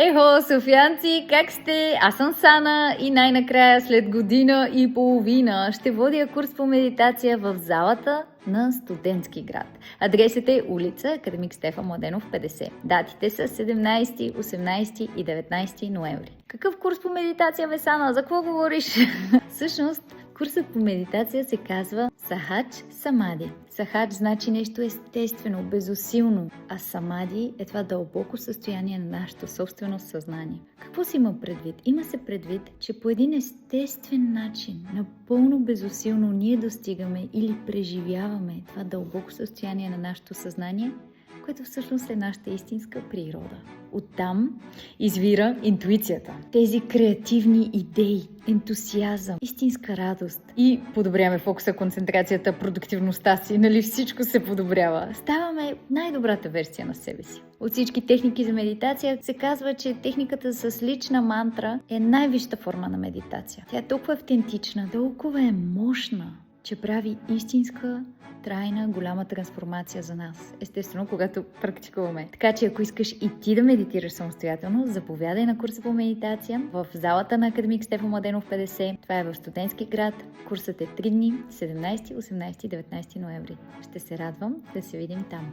Ехо, софиянци, как сте? Аз съм Сана и най-накрая след година и половина ще водя курс по медитация в залата на Студентски град. Адресът е улица Академик Стефан Младенов 50. Датите са 17, 18 и 19 ноември. Какъв курс по медитация, бе, Сана? За какво говориш? Всъщност, курсът по медитация се казва Сахадж Самади. Сахадж значи нещо естествено, безусилно, а самади е това дълбоко състояние на нашето собствено съзнание. Какво си има предвид? Има се предвид, че по един естествен начин, напълно безусилно ние достигаме или преживяваме това дълбоко състояние на нашето съзнание, което всъщност е нашата истинска природа. Оттам извира интуицията, тези креативни идеи, ентусиазъм, истинска радост и подобряваме фокуса, концентрацията, продуктивността си, нали всичко се подобрява. Ставаме най-добрата версия на себе си. От всички техники за медитация се казва, че техниката с лична мантра е най-висшата форма на медитация. Тя е толкова автентична, толкова е мощна, че прави истинска, трайна, голяма трансформация за нас. Естествено, когато практикуваме. Така че, ако искаш и ти да медитираш самостоятелно, заповядай на курса по медитация в залата на Академик Стефан Младенов 50. Това е в Студентски град. Курсът е 3 дни, 17, 18 и 19 ноември. Ще се радвам да се видим там.